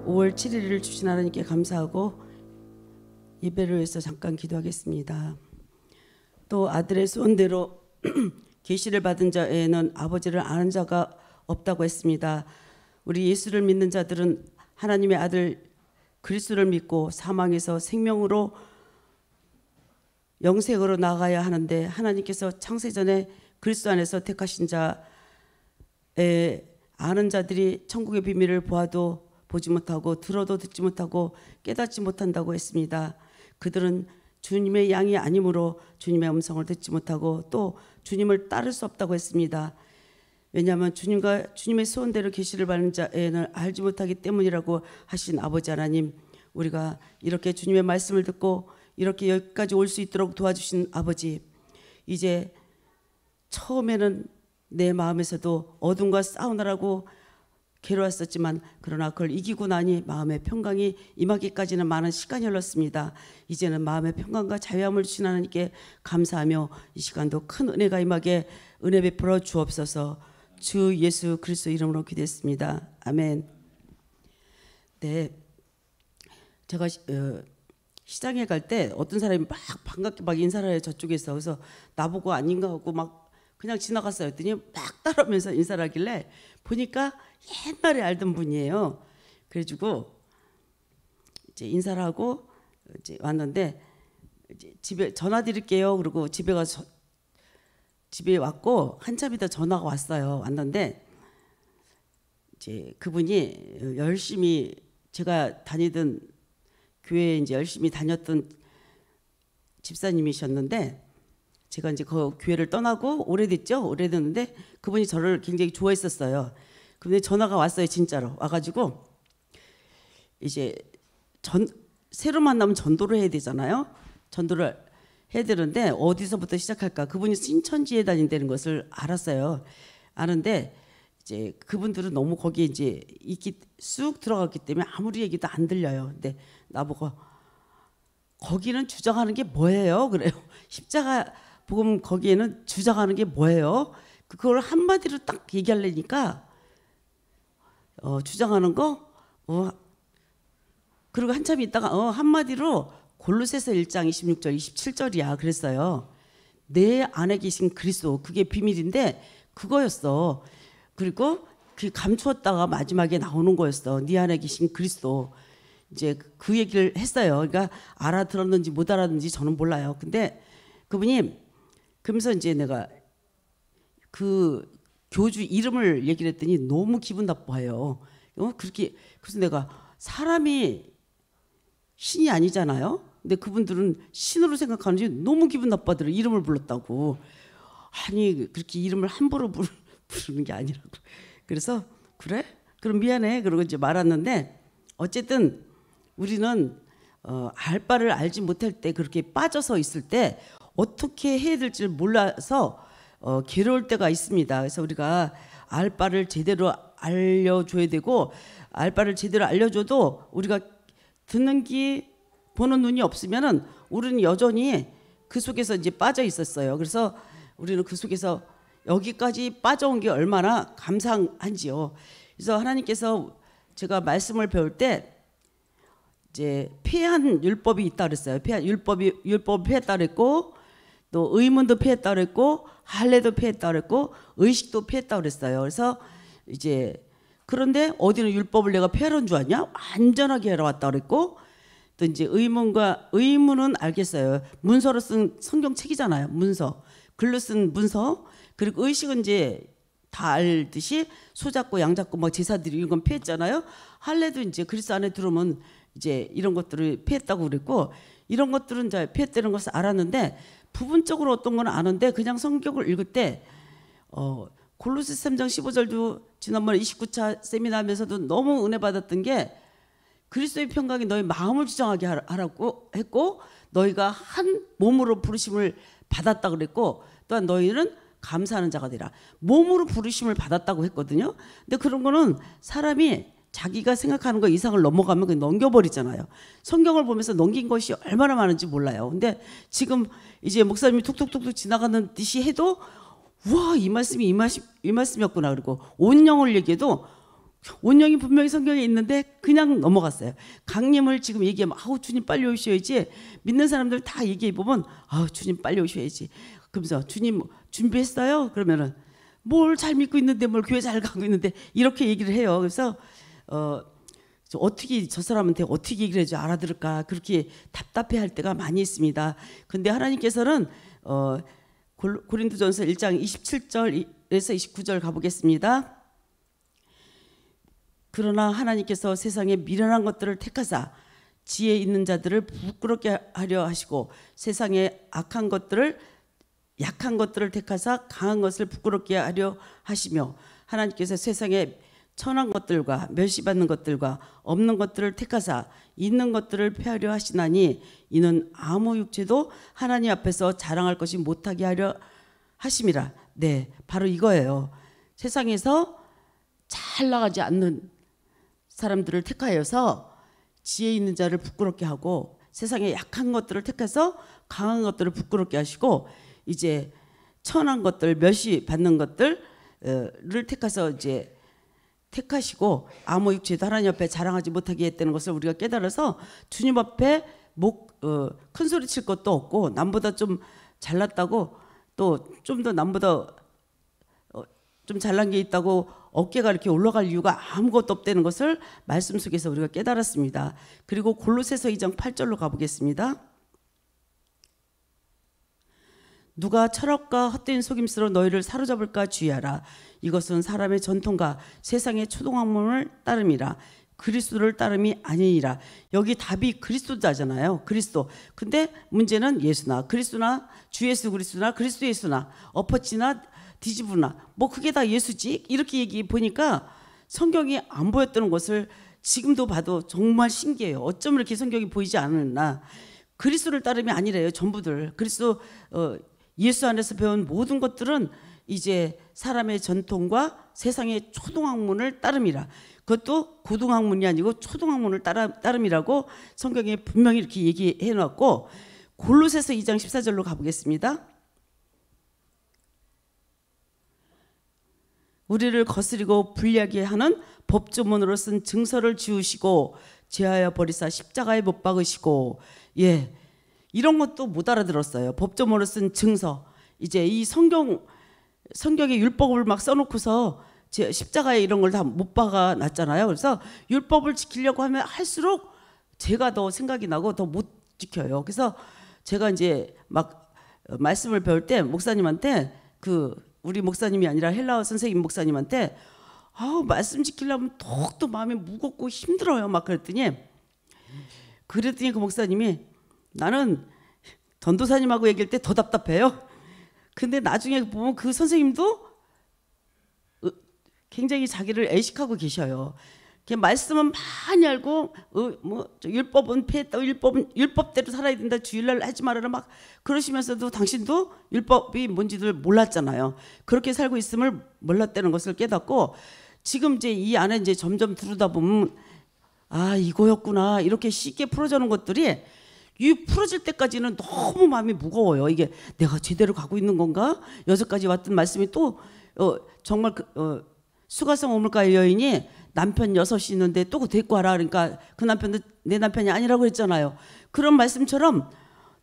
5월 7일을 주신 하나님께 감사하고 예배를 위해서 잠깐 기도하겠습니다. 또 아들의 소원대로 계시를 받은 자에는 아버지를 아는 자가 없다고 했습니다. 우리 예수를 믿는 자들은 하나님의 아들 그리스도를 믿고 사망에서 생명으로 영생으로 나아가야 하는데, 하나님께서 창세전에 그리스도 안에서 택하신 자의 아는 자들이 천국의 비밀을 보아도 보지 못하고 들어도 듣지 못하고 깨닫지 못한다고 했습니다. 그들은 주님의 양이 아니므로 주님의 음성을 듣지 못하고 또 주님을 따를 수 없다고 했습니다. 왜냐하면 주님과 주님의 소원대로 계시를 받는 자에는 알지 못하기 때문이라고 하신 아버지 하나님, 우리가 이렇게 주님의 말씀을 듣고 이렇게 여기까지 올 수 있도록 도와주신 아버지, 이제 처음에는 내 마음에서도 어둠과 싸우느라고 괴로웠었지만 그러나 그걸 이기고 나니 마음의 평강이 임하기까지는 많은 시간이 흘렀습니다. 이제는 마음의 평강과 자유함을 주신 하나님께 감사하며 이 시간도 큰 은혜가 임하게 은혜 베풀어 주옵소서. 주 예수 그리스도 이름으로 기도했습니다. 아멘. 네, 제가 시장에 갈 때 어떤 사람이 막 반갑게 막 인사를 해요, 저쪽에서. 그래서 나보고 아닌가 하고 막 그냥 지나갔어요. 했더니 막 따라오면서 인사를 하길래 보니까 옛날에 알던 분이에요. 그래가지고 이제 인사를 하고 이제 왔는데, 이제 집에 전화 드릴게요. 그리고 집에 왔고 한참 있다 전화가 왔어요. 왔는데 이제 그분이 열심히 제가 다니던 교회에 이제 열심히 다녔던 집사님이셨는데, 제가 이제 그 교회를 떠나고 오래됐죠. 오래됐는데 그분이 저를 굉장히 좋아했었어요. 근데 전화가 왔어요. 진짜로 와가지고 이제 새로 만나면 전도를 해야 되잖아요. 전도를 해야 되는데 어디서부터 시작할까? 그분이 신천지에 다닌다는 것을 알았어요. 아는데 이제 그분들은 너무 거기에 이제 쑥 들어갔기 때문에 아무리 얘기도 안 들려요. 근데 나보고 거기는 주장하는 게 뭐예요? 그래요. 십자가 복음 거기에는 주장하는 게 뭐예요? 그걸 한마디로 딱 얘기하려니까 주장하는 거 그리고 한참 있다가 한마디로 골로새서 1장 26절 27절이야 그랬어요. 내 안에 계신 그리스도, 그게 비밀인데 그거였어. 그리고 그 감추었다가 마지막에 나오는 거였어. 네 안에 계신 그리스도. 이제 그 얘기를 했어요. 그러니까 알아들었는지 못 알았는지 저는 몰라요. 근데 그분이 그러면서 이제 내가 그 교주 이름을 얘기를 했더니 너무 기분 나빠해요. 그렇게. 그래서 내가 사람이 신이 아니잖아요. 근데 그분들은 신으로 생각하는지 너무 기분 나빠더라고요. 이름을 불렀다고. 아니 그렇게 이름을 함부로 부르는 게 아니라고. 그래서 그래? 그럼 미안해. 그러고 이제 말았는데, 어쨌든 우리는 알 바를 알지 못할 때, 그렇게 빠져서 있을 때 어떻게 해야 될지 몰라서 괴로울 때가 있습니다. 그래서 우리가 알 바를 제대로 알려줘야 되고, 알 바를 제대로 알려줘도 우리가 듣는 귀 보는 눈이 없으면은 우리는 여전히 그 속에서 이제 빠져 있었어요. 그래서 우리는 그 속에서 여기까지 빠져온 게 얼마나 감사한지요. 그래서 하나님께서 제가 말씀을 배울 때 이제 폐한 율법이 있다 그랬어요. 율법을 폐했다 그랬고, 또 의문도 폐했다 그랬고, 할례도 폐했다 그랬고, 의식도 폐했다 그랬어요. 그래서 이제 그런데 어디는 율법을 내가 폐하는 줄 아냐? 완전하게 해라 왔다 그랬고, 또 이제 의문은 알겠어요. 문서로 쓴 성경책이잖아요. 문서, 글로 쓴 문서. 그리고 의식은 이제 다 알듯이 소잡고 양잡고 막 제사드리고 이런 건 폐했잖아요. 할례도 이제 그리스도 안에 들어오면 이제 이런 것들을 폐했다고 그랬고, 이런 것들은 이제 폐했다는 것을 알았는데 부분적으로 어떤 건 아는데, 그냥 성경을 읽을 때 골로새 3장 15절도 지난번에 29차 세미나 하면서도 너무 은혜 받았던 게, 그리스도의 평강이 너희 마음을 주장하게 하라고 했고, 너희가 한 몸으로 부르심을 받았다 그랬고, 또한 너희는 감사하는 자가 되라. 몸으로 부르심을 받았다고 했거든요. 근데 그런 거는 사람이 자기가 생각하는 거 이상을 넘어가면 그냥 넘겨버리잖아요. 성경을 보면서 넘긴 것이 얼마나 많은지 몰라요. 근데 지금 이제 목사님이 툭툭툭툭 지나가는 듯이 해도, 우와 이 말씀이 이 말씀이었구나. 그리고 온 영을 얘기해도 원령이 분명히 성경에 있는데 그냥 넘어갔어요. 강림을 지금 얘기하면 아우 주님 빨리 오셔야지. 믿는 사람들 다 얘기해 보면 아우 주님 빨리 오셔야지. 그러면서 주님 준비했어요? 그러면은 뭘 잘 믿고 있는데 뭘 교회 잘 가고 있는데 이렇게 얘기를 해요. 그래서 어떻게 저 사람한테 어떻게 얘기를 해줘 알아들을까 그렇게 답답해할 때가 많이 있습니다. 근데 하나님께서는 고린도전서 1장 27절에서 29절 가보겠습니다. 그러나 하나님께서 세상에 미련한 것들을 택하사 지혜 있는 자들을 부끄럽게 하려 하시고 세상에 약한 것들을 택하사 강한 것을 부끄럽게 하려 하시며 하나님께서 세상에 천한 것들과 멸시받는 것들과 없는 것들을 택하사 있는 것들을 폐하려 하시나니 이는 아무 육체도 하나님 앞에서 자랑할 것이 못하게 하려 하심이라. 네, 바로 이거예요. 세상에서 잘 나가지 않는 사람들을 택하여서 지혜 있는 자를 부끄럽게 하고 세상에 약한 것들을 택해서 강한 것들을 부끄럽게 하시고 이제 천한 것들 멸시받는 것들을 택해서 이제 택하시고 아무 육체도 하나님 앞에 자랑하지 못하게 했다는 것을 우리가 깨달아서 주님 앞에 큰 소리 칠 것도 없고 남보다 좀 잘났다고 또 좀 더 남보다 좀 잘난 게 있다고 어깨가 이렇게 올라갈 이유가 아무것도 없다는 것을 말씀 속에서 우리가 깨달았습니다. 그리고 골로새서 2장 8절로 가보겠습니다. 누가 철학과 헛된 속임수로 너희를 사로잡을까 주의하라. 이것은 사람의 전통과 세상의 초동학문을 따름이라. 그리스도를 따름이 아니니라. 여기 답이 그리스도잖아요. 그리스도. 근데 문제는 예수나 그리스도나 주 예수 그리스도나 그리스도 예수나 엎어치나 뒤집으나 뭐 그게 다 예수지 이렇게 얘기 보니까 성경이 안 보였던 것을 지금도 봐도 정말 신기해요. 어쩜 이렇게 성경이 보이지 않았나. 그리스도를 따름이 아니래요. 전부들 그리스도 예수 안에서 배운 모든 것들은 이제 사람의 전통과 세상의 초동학문을 따름이라. 그것도 고등학문이 아니고 초등학문을 따름이라고 성경에 분명히 이렇게 얘기해 놨고 골로새서 2장 14절로 가보겠습니다. 우리를 거스리고 불리하게 하는 법조문으로 쓴 증서를 지우시고 제하여 버리사 십자가에 못 박으시고 예 이런 것도 못 알아들었어요. 법조문으로 쓴 증서 이제 이 성경에 율법을 막 써놓고서 십자가에 이런 걸 다 못 박아 놨잖아요. 그래서 율법을 지키려고 하면 할수록 제가 더 생각이 나고 더 못 지켜요. 그래서 제가 이제 막 말씀을 배울 때 목사님한테 우리 목사님이 아니라 헬라어 선생님 목사님한테 말씀 지키려면 더욱더 마음이 무겁고 힘들어요. 막 그랬더니 그 목사님이 나는 전도사님하고 얘기할 때 더 답답해요. 근데 나중에 보면 그 선생님도 굉장히 자기를 애식하고 계셔요. 말씀은 많이 알고 율법은 폐했다. 율법대로 살아야 된다. 주일날 하지 말아라 막 그러시면서도 당신도 율법이 뭔지를 몰랐잖아요. 그렇게 살고 있음을 몰랐다는 것을 깨닫고 지금 이제 이 안에 이제 점점 들여다 보면 이거였구나 이렇게 쉽게 풀어지는 것들이 이 풀어질 때까지는 너무 마음이 무거워요. 이게 내가 제대로 가고 있는 건가? 여기까지 왔던 말씀이 또 정말 수가성 오물가의 여인이 남편 6이 있는데 또 데리고 와라. 그러니까 그 남편도 내 남편이 아니라고 했잖아요. 그런 말씀처럼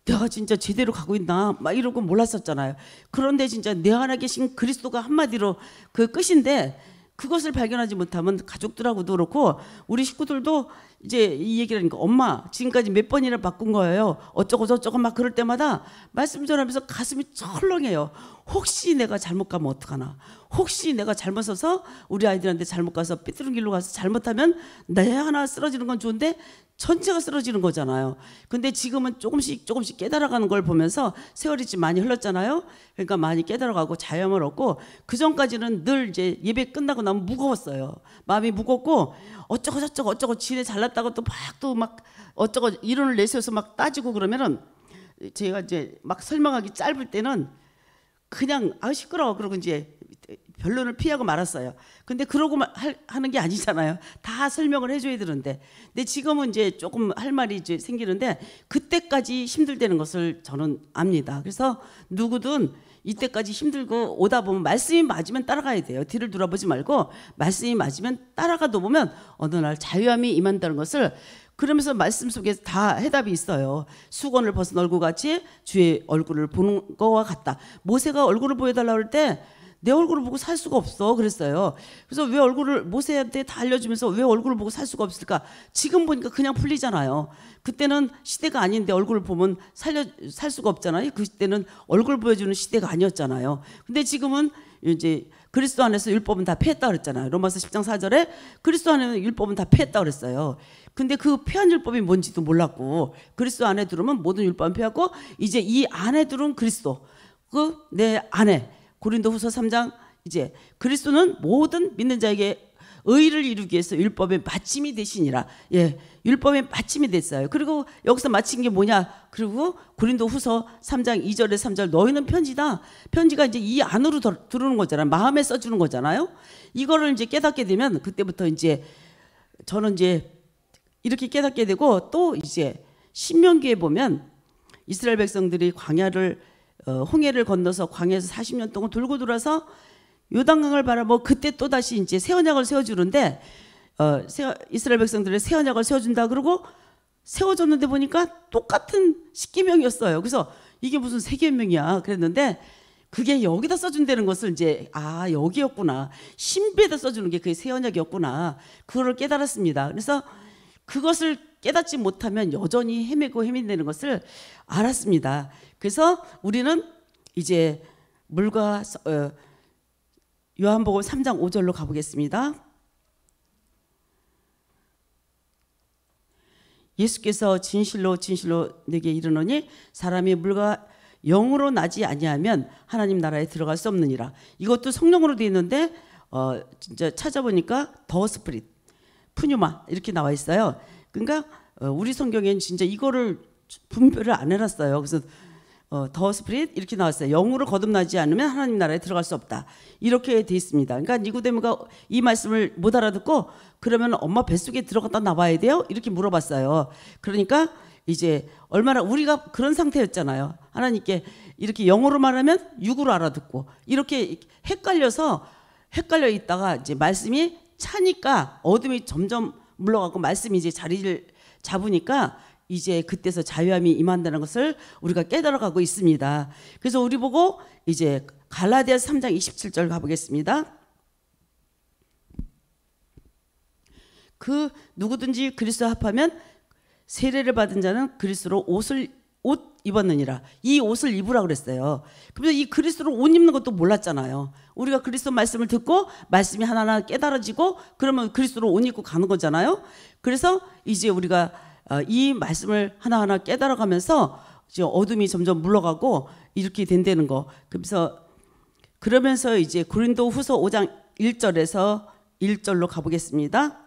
내가 진짜 제대로 가고 있나 막 이러고 몰랐었잖아요. 그런데 진짜 내 안에 계신 그리스도가 한마디로 그 끝인데 그것을 발견하지 못하면 가족들하고도 그렇고 우리 식구들도 이제 이 얘기를 하니까 엄마 지금까지 몇 번이나 바꾼 거예요. 어쩌고 저쩌고 막 그럴 때마다 말씀 전하면서 가슴이 철렁해요. 혹시 내가 잘못 가면 어떡하나. 혹시 내가 잘못 서서 우리 아이들한테 잘못 가서 삐뚤은 길로 가서 잘못하면 내 하나 쓰러지는 건 좋은데 전체가 쓰러지는 거잖아요. 근데 지금은 조금씩 깨달아가는 걸 보면서 세월이 좀 많이 흘렀잖아요. 그러니까 많이 깨달아가고 자염을 얻고 그 전까지는 늘 이제 예배 끝나고 나면 무거웠어요. 마음이 무겁고 어쩌고 저쩌고 어쩌고 지네 잘났다고 또 막 어쩌고 이론을 내세워서 막 따지고 그러면은 제가 이제 막 설명하기 짧을 때는 그냥 시끄러워 그러고 이제 변론을 피하고 말았어요. 근데 그러고 하는 게 아니잖아요. 다 설명을 해줘야 되는데. 근데 지금은 이제 조금 할 말이 이제 생기는데 그때까지 힘들다는 것을 저는 압니다. 그래서 누구든 이때까지 힘들고 오다 보면 말씀이 맞으면 따라가야 돼요. 뒤를 돌아보지 말고 말씀이 맞으면 따라가다 보면 어느 날 자유함이 임한다는 것을, 그러면서 말씀 속에 다 해답이 있어요. 수건을 벗은 얼굴같이 주의 얼굴을 보는 거와 같다. 모세가 얼굴을 보여달라고 할 때 내 얼굴을 보고 살 수가 없어 그랬어요. 그래서 왜 얼굴을, 모세한테 다 알려주면서 왜 얼굴을 보고 살 수가 없을까? 지금 보니까 그냥 풀리잖아요. 그때는 시대가 아닌데 얼굴을 보면 살 수가 없잖아요. 그때는 얼굴 보여주는 시대가 아니었잖아요. 근데 지금은 이제 그리스도 안에서 율법은 다 폐했다 그랬잖아요. 로마서 10장 4절에 그리스도 안에는 율법은 다 폐했다 그랬어요. 근데 그 폐한 율법이 뭔지도 몰랐고, 그리스도 안에 들어오면 모든 율법은 폐하고 이제 이 안에 들어온 그리스도, 그 내 안에, 고린도후서 3장, 이제 그리스도는 모든 믿는 자에게 의를 이루기 위해서 율법의 마침이 되시니라. 예, 율법의 마침이 됐어요. 그리고 여기서 마친 게 뭐냐? 그리고 고린도후서 3장 2절에 3절, 너희는 편지다. 편지가 이제 이 안으로 들어오는 거잖아요. 마음에 써주는 거잖아요. 이거를 이제 깨닫게 되면 그때부터 이제 저는 이제 이렇게 깨닫게 되고, 또 이제 신명기에 보면 이스라엘 백성들이 광야를 홍해를 건너서 광야에서 40년 동안 돌고 돌아서 요단강을 바라보고 그때 또 다시 이제 새 언약을 세워주는데, 이스라엘 백성들의 새 언약을 세워준다 그러고 세워줬는데 보니까 똑같은 십계명이었어요. 그래서 이게 무슨 새 계명이야 그랬는데, 그게 여기다 써준다는 것을 이제 여기였구나, 신비에다 써주는 게 그게 새 언약이었구나, 그거를 깨달았습니다. 그래서 그것을 깨닫지 못하면 여전히 헤매고 헤맨다는 것을 알았습니다. 그래서 우리는 이제 물과 요한복음 3장 5절로 가보겠습니다. 예수께서 진실로 진실로 내게 이르노니 사람이 물과 영으로 나지 아니하면 하나님 나라에 들어갈 수 없느니라. 이것도 성령으로 되어 있는데 진짜 찾아보니까 더 스프릿, 푸뉴마 이렇게 나와 있어요. 그러니까 우리 성경에는 진짜 이거를 분별을 안 해놨어요. 그래서 더 스피릿 이렇게 나왔어요. 영으로 거듭나지 않으면 하나님 나라에 들어갈 수 없다, 이렇게 돼 있습니다. 그러니까 니고데모가 이 말씀을 못 알아듣고, 그러면 엄마 뱃속에 들어갔다 나와야 돼요? 이렇게 물어봤어요. 그러니까 이제 얼마나 우리가 그런 상태였잖아요. 하나님께 이렇게 영어로 말하면 육으로 알아듣고, 이렇게 헷갈려 있다가 이제 말씀이 차니까 어둠이 점점 물러가고 말씀이 이제 자리를 잡으니까 이제 그때서 자유함이 임한다는 것을 우리가 깨달아가고 있습니다. 그래서 우리 보고 이제 갈라디아서 3장 27절 가보겠습니다. 그 누구든지 그리스도와 합하면 세례를 받은 자는 그리스도로 옷 입었느니라. 이 옷을 입으라 그랬어요. 그래서 이 그리스도로 옷 입는 것도 몰랐잖아요. 우리가 그리스도 말씀을 듣고 말씀이 하나하나 깨달아지고 그러면 그리스도로 옷 입고 가는 거잖아요. 그래서 이제 우리가 이 말씀을 하나하나 깨달아가면서 이제 어둠이 점점 물러가고 이렇게 된다는 거. 그러면서 이제 고린도후서 5장 1절에서 1절로 가보겠습니다.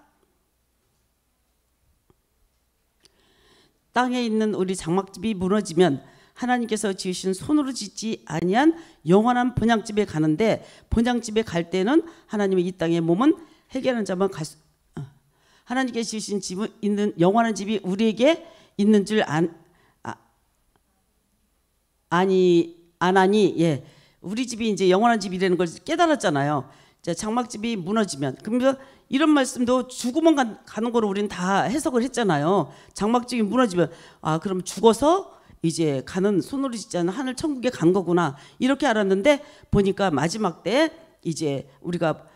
땅에 있는 우리 장막집이 무너지면 하나님께서 지으신 손으로 짓지 아니한 영원한 본향집에 가는데, 본향집에 갈 때는 하나님의 이 땅의 몸은 해결하는 자만 하나님께서 지으신 집은 있는 영원한 집이 우리에게 있는 줄 아나니, 예, 우리 집이 이제 영원한 집이라는 걸 깨달았잖아요. 자, 장막집이 무너지면, 그러면서 이런 말씀도 죽으면 가는 거로 우리는 다 해석을 했잖아요. 장막집이 무너지면 그럼 죽어서 이제 가는, 손으로 짓지 않은 하늘 천국에 간 거구나, 이렇게 알았는데 보니까 마지막 때 이제 우리가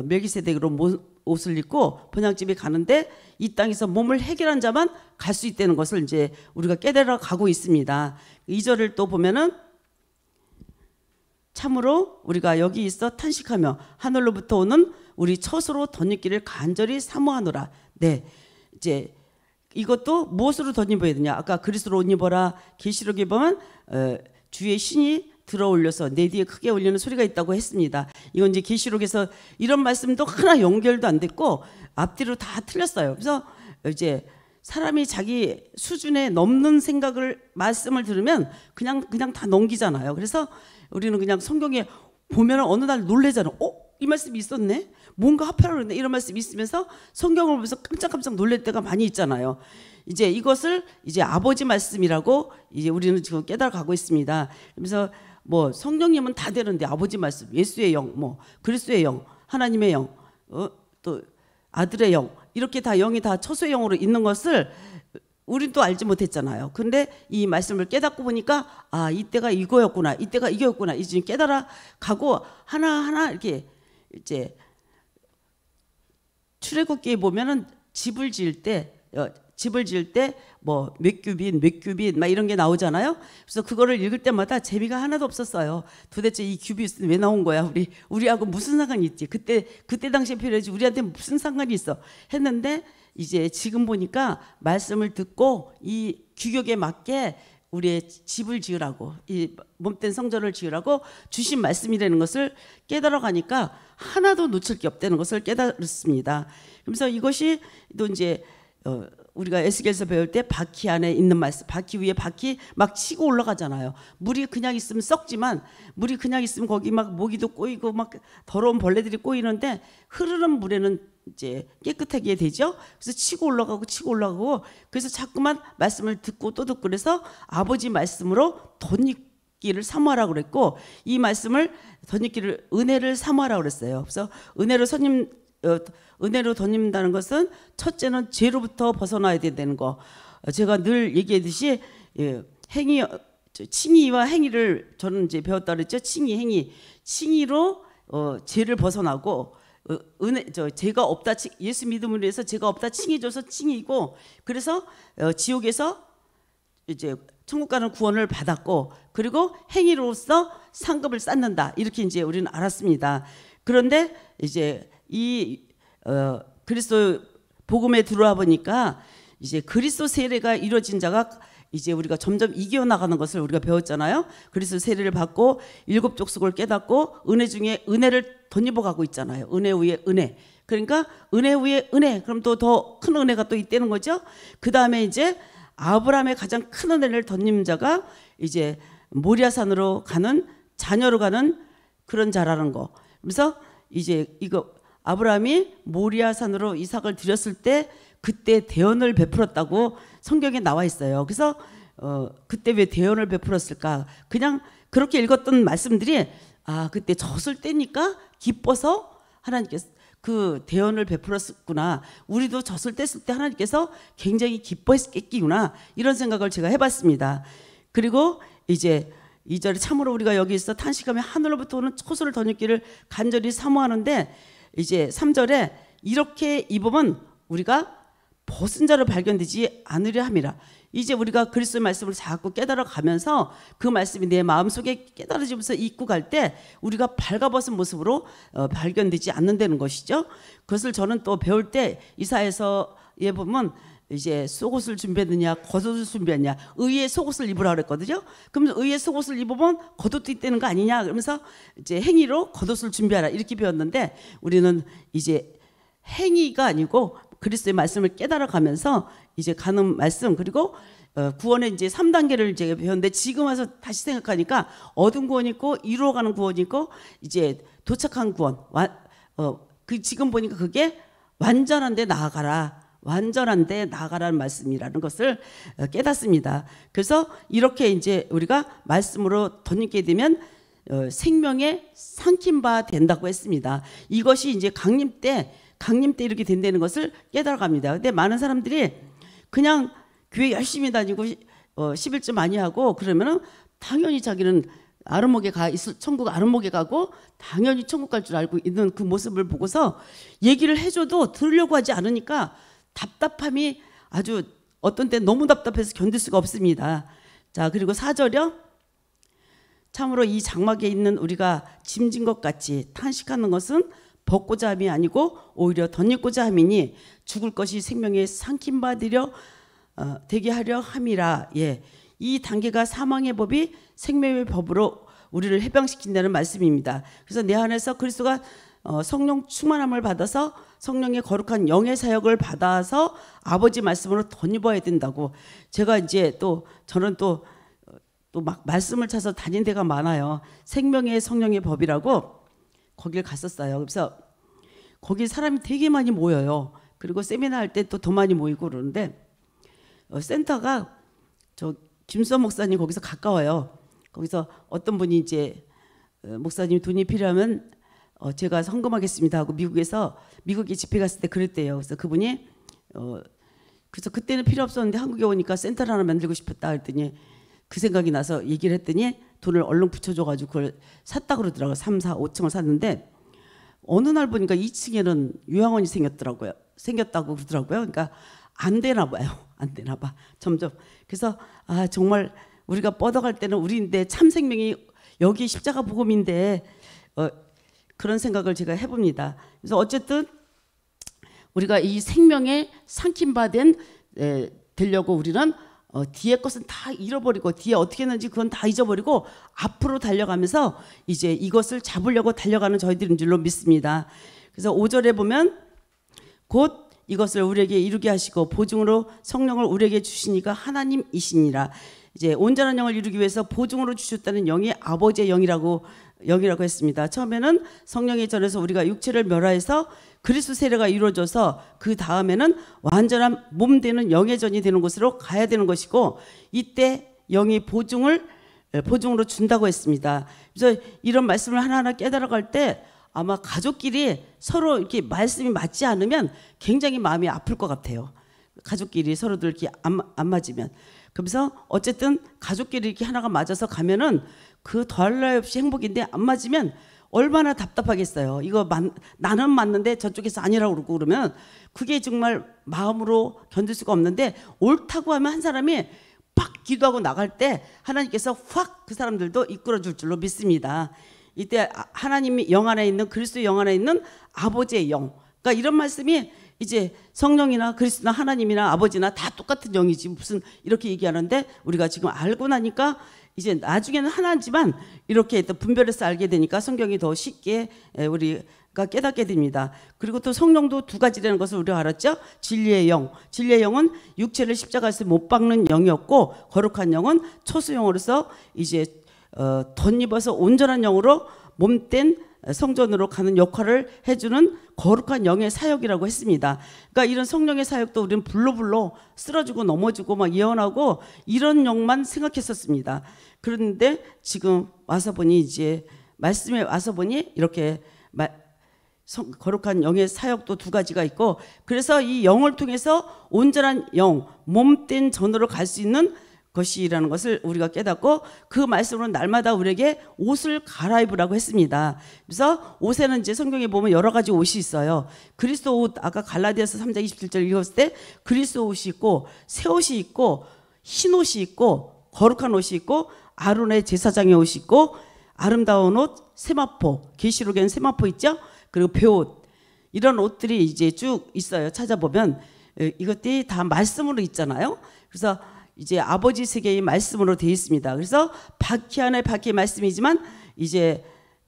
멜기세덱으로 옷을 입고 본향집에 가는데 이 땅에서 몸을 해결한 자만 갈 수 있다는 것을 이제 우리가 깨달아 가고 있습니다. 2절을 또 보면은 참으로 우리가 여기 있어 탄식하며 하늘로부터 오는 우리 처소로 덧입기를 간절히 사모하노라. 네, 이제 이것도 무엇으로 덧입어야 되냐? 아까 그리스도로 옷 입어라. 계시록에 보면 주의 신이 들어올려서 내 뒤에 크게 울리는 소리가 있다고 했습니다. 이건 이제 계시록에서 이런 말씀도 하나 연결도 안 됐고 앞뒤로 다 틀렸어요. 그래서 이제 사람이 자기 수준에 넘는 말씀을 들으면 그냥 다 넘기잖아요. 그래서 우리는 그냥 성경에 보면 어느 날 놀래잖아. 이 말씀이 있었네? 뭔가 합하라 그랬네? 이런 말씀이 있으면서 성경을 보면서 깜짝깜짝 놀랄 때가 많이 있잖아요. 이제 이것을 이제 아버지 말씀이라고 이제 우리는 지금 깨달아가고 있습니다. 그래서 뭐 성령님은 다 되는데 아버지 말씀, 예수의 영, 뭐 그리스도의 영, 하나님의 영, 또 아들의 영, 이렇게 다 영이 다 처소의 영으로 있는 것을 우린 또 알지 못했잖아요. 근데 이 말씀을 깨닫고 보니까 아, 이때가 이거였구나, 이때가 이거였구나, 이제 깨달아 가고 하나하나 이렇게 이제 출애굽기에 보면은 집을 지을 때 뭐 몇 규빗 막 이런 게 나오잖아요. 그래서 그거를 읽을 때마다 재미가 하나도 없었어요. 도대체 이 규빗은 왜 나온 거야? 우리하고 무슨 상관이 있지? 그때 당시에 필요하지 우리한테 무슨 상관이 있어? 했는데 이제 지금 보니까 말씀을 듣고 이 규격에 맞게 우리의 집을 지으라고, 이 몸된 성전을 지으라고 주신 말씀이라는 것을 깨달아 가니까 하나도 놓칠 게 없다는 것을 깨달았습니다. 그래서 이것이 또 이제 우리가 에스겔서 배울 때 바퀴 안에 있는 말씀, 바퀴 위에 바퀴 막 치고 올라가잖아요. 물이 그냥 있으면 썩지만, 물이 그냥 있으면 거기 막 모기도 꼬이고 막 더러운 벌레들이 꼬이는데 흐르는 물에는 이제 깨끗하게 되죠. 그래서 치고 올라가고 그래서 자꾸만 말씀을 듣고 또 듣고, 그래서 아버지 말씀으로 덧입기를 사모하라고 그랬고, 이 말씀을 덧입기를 은혜를 사모하라고 그랬어요. 그래서 은혜로 덧입는다는 것은 첫째는 죄로부터 벗어나야 된다는 거. 제가 늘 얘기하듯이 칭의와 행위를 저는 이제 배웠다 그랬죠. 칭의로 죄를 벗어나고, 죄가 없다, 예수 믿음으로 해서 죄가 없다 칭의줘서 칭의고, 그래서 지옥에서 이제 천국 가는 구원을 받았고, 그리고 행위로서 상급을 쌓는다, 이렇게 이제 우리는 알았습니다. 그런데 이제 이 그리스도 복음에 들어와 보니까 이제 그리스도 세례가 이루어진 자가 이제 우리가 점점 이겨 나가는 것을 우리가 배웠잖아요. 그리스도 세례를 받고 일곱 족속을 깨닫고 은혜 중에 은혜를 덧입어 가고 있잖아요. 은혜 위에 은혜. 그러니까 은혜 위에 은혜. 그럼 또 더 큰 은혜가 또 있다는 거죠. 그 다음에 이제 아브라함의 가장 큰 은혜를 덧입은 자가 이제 모리아산으로 가는, 자녀로 가는 그런 자라는 거. 그래서 이제 이거 아브라함이 모리아산으로 이삭을 드렸을 때 그때 대언을 베풀었다고 성경에 나와 있어요. 그래서 그때 왜 대언을 베풀었을까? 그냥 그렇게 읽었던 말씀들이 그때 졌을 때니까 기뻐서 하나님께서 그 대언을 베풀었구나. 우리도 졌을 때 하나님께서 굉장히 기뻐했겠구나, 이런 생각을 제가 해봤습니다. 그리고 이제 2절에 참으로 우리가 여기 있어 탄식하며 하늘로부터 오는 초소를 덧입기를 간절히 사모하는데, 이제 3절에 이렇게 입으면 우리가 벗은 자로 발견되지 않으려 함이라. 이제 우리가 그리스도의 말씀을 자꾸 깨달아 가면서 그 말씀이 내 마음속에 깨달아지면서 입고 갈 때 우리가 발가벗은 모습으로 발견되지 않는다는 것이죠. 그것을 저는 또 배울 때 이사야서에 보면 이제 속옷을 준비했느냐 겉옷을 준비했냐, 의의 속옷을 입으라 그랬거든요. 그러면 의의 속옷을 입으면 겉옷도 있다는 거 아니냐, 그러면서 이제 행위로 겉옷을 준비하라, 이렇게 배웠는데, 우리는 이제 행위가 아니고 그리스도의 말씀을 깨달아 가면서 이제 가는 말씀, 그리고 구원의 이제 3단계를 제가 배웠는데, 지금 와서 다시 생각하니까 얻은 구원이 있고 이루어가는 구원이 있고 이제 도착한 구원, 지금 보니까 그게 완전한 데 나아가라는 말씀이라는 것을 깨닫습니다. 그래서 이렇게 이제 우리가 말씀으로 덧입게 되면 생명에 삼킨 바 된다고 했습니다. 이것이 이제 강림 때 이렇게 된다는 것을 깨달아갑니다. 근데 많은 사람들이 그냥 교회 열심히 다니고 11조 많이 하고 그러면은 당연히 자기는 천국 아름목에 가고 당연히 천국 갈 줄 알고 있는 그 모습을 보고서 얘기를 해줘도 들으려고 하지 않으니까 답답함이 아주 어떤 때 너무 답답해서 견딜 수가 없습니다. 자, 그리고 4절이요. 참으로 이 장막에 있는 우리가 짐진 것 같이 탄식하는 것은 벗고자 함이 아니고 오히려 덧입고자 함이니 죽을 것이 생명에 삼킨 바 되게 하려 함이라. 예, 이 단계가 사망의 법이 생명의 법으로 우리를 해방시킨다는 말씀입니다. 그래서 내 안에서 그리스도가 성령 충만함을 받아서 성령의 거룩한 영의 사역을 받아서 아버지 말씀으로 덧입어야 된다고. 제가 이제 저는 또 막 말씀을 찾아서 다닌 데가 많아요. 생명의 성령의 법이라고 거길 갔었어요. 그래서 거기 사람이 되게 많이 모여요. 그리고 세미나 할 때 또 더 많이 모이고 그러는데 센터가 저 김수원 목사님 거기서 가까워요. 거기서 어떤 분이 이제 목사님 돈이 필요하면 제가 헌금하겠습니다 하고 미국에 집회 갔을 때 그랬대요. 그래서 그분이 그래서 그때는 필요 없었는데 한국에 오니까 센터를 하나 만들고 싶었다 했더니 그 생각이 나서 얘기를 했더니 돈을 얼른 붙여줘가지고 그걸 샀다 그러더라고요. 3, 4, 5층을 샀는데 어느 날 보니까 2층에는 요양원이 생겼다고 그러더라고요. 그러니까 안 되나 봐요. 안 되나 봐. 점점. 그래서 정말 우리가 뻗어갈 때는 우리인데 참 생명이 여기 십자가 복음인데 그런 생각을 제가 해봅니다. 그래서 어쨌든 우리가 이 생명에 삼킴받은 되려고 우리는 뒤에 것은 다 잃어버리고 뒤에 어떻게 했는지 그건 다 잊어버리고 앞으로 달려가면서 이제 이것을 잡으려고 달려가는 저희들인 줄로 믿습니다. 그래서 5절에 보면 곧 이것을 우리에게 이루게 하시고 보증으로 성령을 우리에게 주시니까 하나님이시니라. 이제 온전한 영을 이루기 위해서 보증으로 주셨다는 영이 아버지의 영이라고 했습니다. 처음에는 성령의 전에서 우리가 육체를 멸하여서 그리스도 세례가 이루어져서 그 다음에는 완전한 몸 되는 영의 전이 되는 곳으로 가야 되는 것이고 이때 영이 보증으로 준다고 했습니다. 그래서 이런 말씀을 하나하나 깨달아갈 때 아마 가족끼리 서로 이렇게 말씀이 맞지 않으면 굉장히 마음이 아플 것 같아요. 가족끼리 서로들 이렇게 안 맞으면. 그래서 어쨌든 가족끼리 이렇게 하나가 맞아서 가면은 그 더할 나위 없이 행복인데 안 맞으면 얼마나 답답하겠어요. 이거 나는 맞는데 저쪽에서 아니라고 그러고 그러면 그게 정말 마음으로 견딜 수가 없는데 옳다고 하면 한 사람이 팍 기도하고 나갈 때 하나님께서 확 그 사람들도 이끌어 줄 줄로 믿습니다. 이때 하나님이 영 안에 있는 그리스도 영 안에 있는 아버지의 영. 그러니까 이런 말씀이 이제 성령이나 그리스도나 하나님이나 아버지나 다 똑같은 영이지 무슨 이렇게 얘기하는데 우리가 지금 알고 나니까 이제 나중에는 하나지만 이렇게 또 분별해서 알게 되니까 성경이 더 쉽게 우리가 깨닫게 됩니다. 그리고 또 성령도 두 가지라는 것을 우리가 알았죠. 진리의 영은 육체를 십자가에서 못 박는 영이었고 거룩한 영은 초수영으로서 이제 덧입어서 온전한 영으로 몸된 성전으로 가는 역할을 해주는 거룩한 영의 사역이라고 했습니다. 그러니까 이런 성령의 사역도 우리는 불로 쓰러지고 넘어지고 막 예언하고 이런 영만 생각했었습니다. 그런데 지금 와서 보니 이제 말씀에 와서 보니 이렇게 거룩한 영의 사역도 두 가지가 있고 그래서 이 영을 통해서 온전한 영, 몸된 전으로 갈 수 있는 것이라는 것을 우리가 깨닫고 그 말씀으로 날마다 우리에게 옷을 갈아입으라고 했습니다. 그래서 옷에는 이제 성경에 보면 여러 가지 옷이 있어요. 그리스도 옷 아까 갈라디아서 3장 27절 읽었을 때 그리스도 옷이 있고 새 옷이 있고 흰 옷이 있고 거룩한 옷이 있고 아론의 제사장의 옷이 있고 아름다운 옷 세마포 계시록에는 세마포 있죠. 그리고 배옷 이런 옷들이 이제 쭉 있어요. 찾아보면 이것들이 다 말씀으로 있잖아요. 그래서 이제 아버지 세계의 말씀으로 되어 있습니다. 그래서 바퀴 안에 바퀴 말씀이지만 이제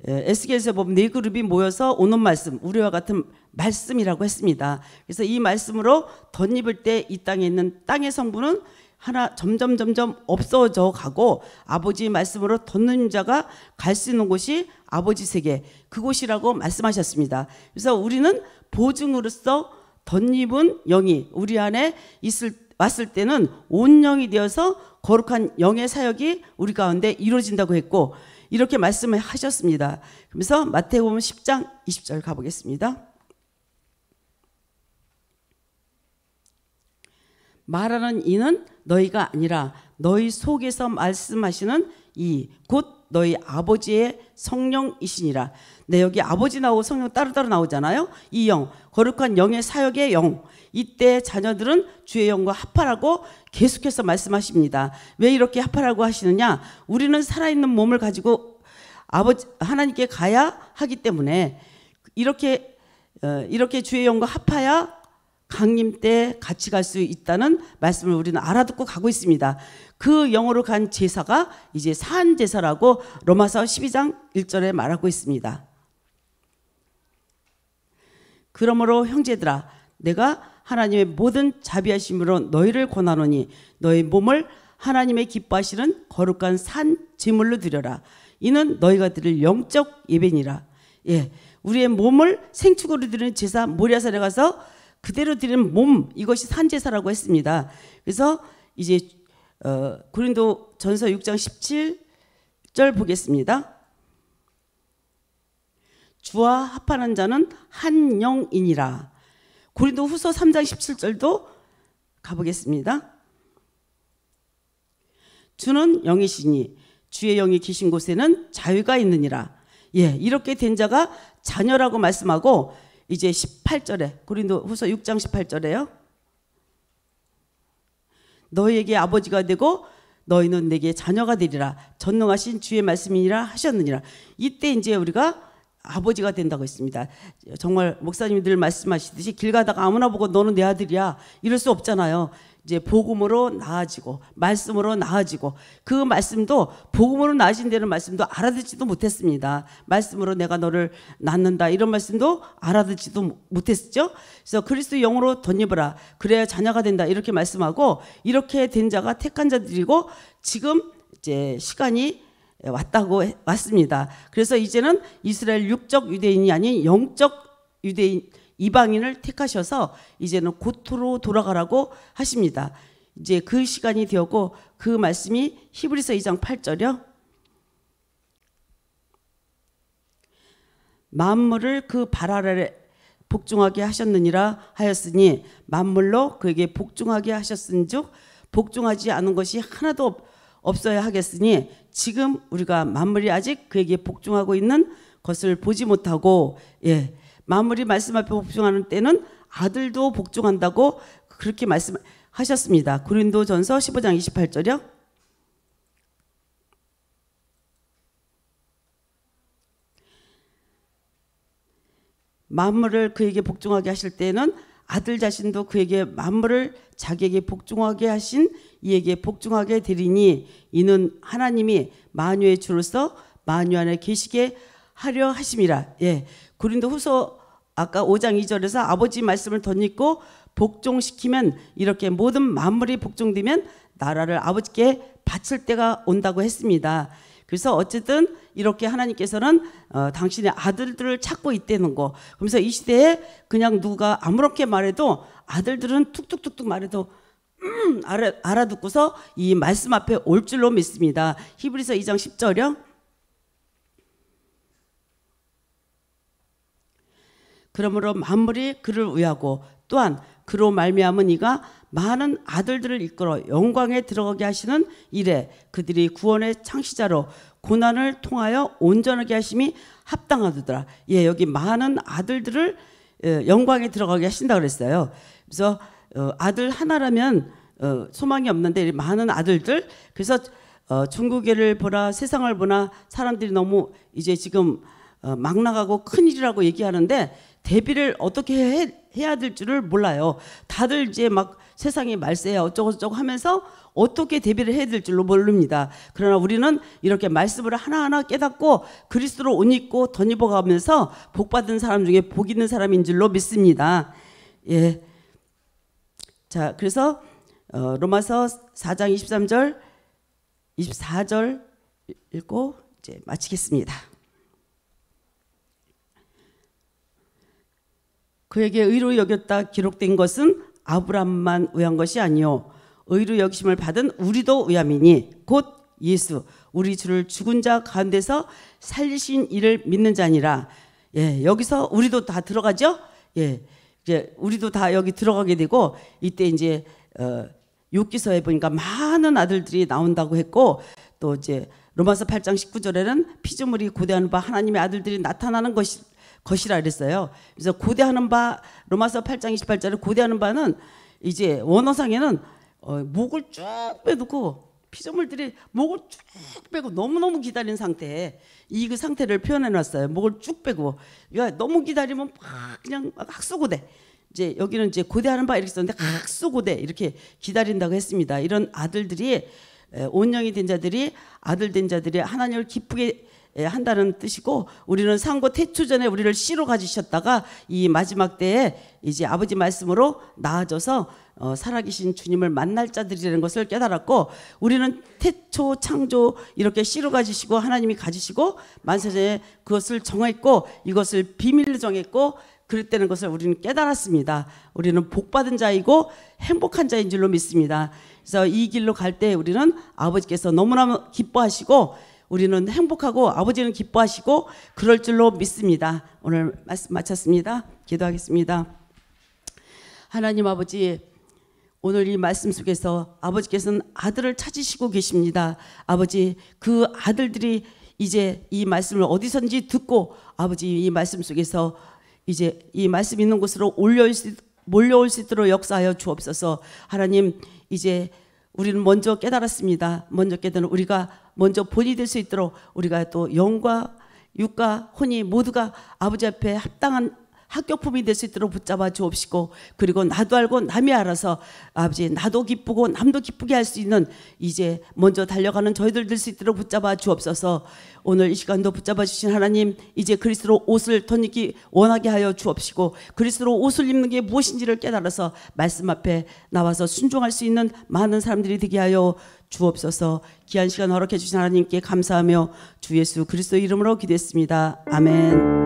에스겔에서 보면 네 그룹이 모여서 오는 말씀, 우리와 같은 말씀이라고 했습니다. 그래서 이 말씀으로 덧입을 때 이 땅에 있는 땅의 성분은 하나 점점 없어져 가고 아버지의 말씀으로 덧는 자가 갈 수 있는 곳이 아버지 세계 그곳이라고 말씀하셨습니다. 그래서 우리는 보증으로서 덧입은 영이 우리 안에 왔을 때는 온 영이 되어서 거룩한 영의 사역이 우리 가운데 이루어진다고 했고 이렇게 말씀을 하셨습니다. 그래서 마태복음 10장 20절 가보겠습니다. 말하는 이는 너희가 아니라 너희 속에서 말씀하시는 이 곧 너희 아버지의 성령이시니라. 네, 여기 아버지 나오고 성령 따로따로 나오잖아요. 이 영, 거룩한 영의 사역의 영. 이때 자녀들은 주의 영과 합하라고 계속해서 말씀하십니다. 왜 이렇게 합하라고 하시느냐? 우리는 살아있는 몸을 가지고 하나님께 가야 하기 때문에 이렇게 주의 영과 합하야 강림 때 같이 갈 수 있다는 말씀을 우리는 알아듣고 가고 있습니다. 그 영으로 간 제사가 이제 산 제사라고 로마서 12장 1절에 말하고 있습니다. 그러므로 형제들아 내가 하나님의 모든 자비하심으로 너희를 권하노니 너희 몸을 하나님의 기뻐하시는 거룩한 산 제물로 드려라. 이는 너희가 드릴 영적 예배니라. 예, 우리의 몸을 생축으로 드리는 제사 모리아산에 가서 그대로 드리는 몸 이것이 산제사라고 했습니다. 그래서 이제 고린도 전서 6장 17 10절 보겠습니다. 주와 합하는 자는 한 영이니라. 고린도후서 3장 17절도 가보겠습니다. 주는 영이시니 주의 영이 계신 곳에는 자유가 있느니라. 예, 이렇게 된 자가 자녀라고 말씀하고 이제 18절에 고린도후서 6장 18절에요. 너희에게 아버지가 되고 너희는 내게 자녀가 되리라. 전능하신 주의 말씀이니라 하셨느니라. 이때 이제 우리가 아버지가 된다고 했습니다. 정말 목사님이 늘 말씀하시듯이 길 가다가 아무나 보고 너는 내 아들이야 이럴 수 없잖아요. 이제 복음으로 나아지고 말씀으로 나아지고, 그 말씀도 복음으로 나아진다는 말씀도 알아듣지도 못했습니다. 말씀으로 내가 너를 낳는다 이런 말씀도 알아듣지도 못했죠. 그래서 그리스도 영으로 덧입어라 그래야 자녀가 된다 이렇게 말씀하고, 이렇게 된 자가 택한 자들이고 지금 이제 시간이 왔습니다. 그래서 이제는 이스라엘 육적 유대인이 아닌 영적 유대인 이방인을 택하셔서 이제는 고토로 돌아가라고 하십니다. 이제 그 시간이 되었고, 그 말씀이 히브리서 2장 8절이요. 만물을 그 발 아래 복종하게 하셨느니라 하였으니 만물로 그에게 복종하게 하셨은즉 복종하지 않은 것이 하나도 없어야 하겠으니 지금 우리가 만물이 아직 그에게 복종하고 있는 것을 보지 못하고, 예, 만물이 말씀 앞에 복종하는 때는 아들도 복종한다고 그렇게 말씀하셨습니다. 고린도전서 15장 28절이요. 만물을 그에게 복종하게 하실 때는 아들 자신도 그에게 만물을 자기에게 복종하게 하신 이에게 복종하게 되리니 이는 하나님이 만유의 주로서 만유 안에 계시게 하려 하심이라. 예, 고린도후서 아까 5장 2절에서 아버지 말씀을 덧입고 복종시키면 이렇게 모든 만물이 복종되면 나라를 아버지께 바칠 때가 온다고 했습니다. 그래서 어쨌든 이렇게 하나님께서는 당신의 아들들을 찾고 있다는 거. 그러면서 이 시대에 그냥 누가 아무렇게 말해도 아들들은 툭툭툭툭 말해도 알아듣고서 이 말씀 앞에 올 줄로 믿습니다. 히브리서 2장 10절이요. 그러므로 만물이 그를 위하고 또한 그로 말미암은 이가 많은 아들들을 이끌어 영광에 들어가게 하시는 이래 그들이 구원의 창시자로 고난을 통하여 온전하게 하심이 합당하더라. 예, 여기 많은 아들들을 영광에 들어가게 하신다 그랬어요. 그래서 아들 하나라면 소망이 없는데 많은 아들들. 그래서 중국계를 보나 세상을 보나 사람들이 너무 이제 지금 막 나가고 큰일이라고 얘기하는데 대비를 어떻게 해야 될 줄을 몰라요. 다들 이제 막 세상이 말세야 어쩌고저쩌고 하면서 어떻게 대비를 해야 될 줄로 모릅니다. 그러나 우리는 이렇게 말씀을 하나하나 깨닫고 그리스도로 옷 입고 덧입어 가면서 복받은 사람 중에 복 있는 사람인 줄로 믿습니다. 예. 자, 그래서 로마서 4장 23절 24절 읽고 이제 마치겠습니다. 그에게 의로 여겼다 기록된 것은 아브라함만 의한 것이 아니요 의로 여기심을 받은 우리도 의함이니 곧 예수 우리 주를 죽은 자 가운데서 살리신 이를 믿는 자니라. 예, 여기서 우리도 다 들어가죠. 예, 이제 우리도 다 여기 들어가게 되고, 이때 이제 욥기서에 보니까 많은 아들들이 나온다고 했고, 또 이제 로마서 8장 19절에는 피조물이 고대하는 바 하나님의 아들들이 나타나는 것이라 그랬어요. 그래서 고대하는 바, 로마서 8장 28절에 고대하는 바는 이제 원어상에는 목을 쭉 빼놓고 피조물들이 목을 쭉 빼고 너무너무 기다린 상태에 그 상태를 표현해 놨어요. 목을 쭉 빼고. 그러니까 너무 기다리면 그냥 학수고대. 이제 여기는 이제 고대하는 바 이렇게 썼는데 학수고대 이렇게 기다린다고 했습니다. 이런 아들들이 온영이 된 자들이 아들 된 자들이 하나님을 기쁘게 한다는 뜻이고, 우리는 상고 태초 전에 우리를 씨로 가지셨다가 이 마지막 때에 이제 아버지 말씀으로 나아져서 살아계신 주님을 만날 자들이라는 것을 깨달았고, 우리는 태초 창조 이렇게 씨로 가지시고 하나님이 가지시고 만세전에 그것을 정했고 이것을 비밀로 정했고 그랬다는 것을 우리는 깨달았습니다. 우리는 복받은 자이고 행복한 자인 줄로 믿습니다. 그래서 이 길로 갈 때 우리는 아버지께서 너무나 기뻐하시고 우리는 행복하고 아버지는 기뻐하시고 그럴 줄로 믿습니다. 오늘 말씀 마쳤습니다. 기도하겠습니다. 하나님 아버지, 오늘 이 말씀 속에서 아버지께서는 아들을 찾으시고 계십니다. 아버지, 그 아들들이 이제 이 말씀을 어디선지 듣고 아버지 이 말씀 속에서 이제 이 말씀 있는 곳으로 몰려올 수 있도록 역사하여 주옵소서. 하나님, 이제 우리는 먼저 깨달았습니다. 먼저 깨달은 우리가 먼저 본이 될 수 있도록 우리가 또 영과 육과 혼이 모두가 아버지 앞에 합당한 합격품이 될 수 있도록 붙잡아 주옵시고, 그리고 나도 알고 남이 알아서 아버지 나도 기쁘고 남도 기쁘게 할 수 있는 이제 먼저 달려가는 저희들 될 수 있도록 붙잡아 주옵소서. 오늘 이 시간도 붙잡아 주신 하나님, 이제 그리스도로 옷을 덧입기 원하게 하여 주옵시고, 그리스도로 옷을 입는 게 무엇인지를 깨달아서 말씀 앞에 나와서 순종할 수 있는 많은 사람들이 되게 하여 주옵소서. 귀한 시간 허락해 주신 하나님께 감사하며 주 예수 그리스도 이름으로 기도했습니다. 아멘.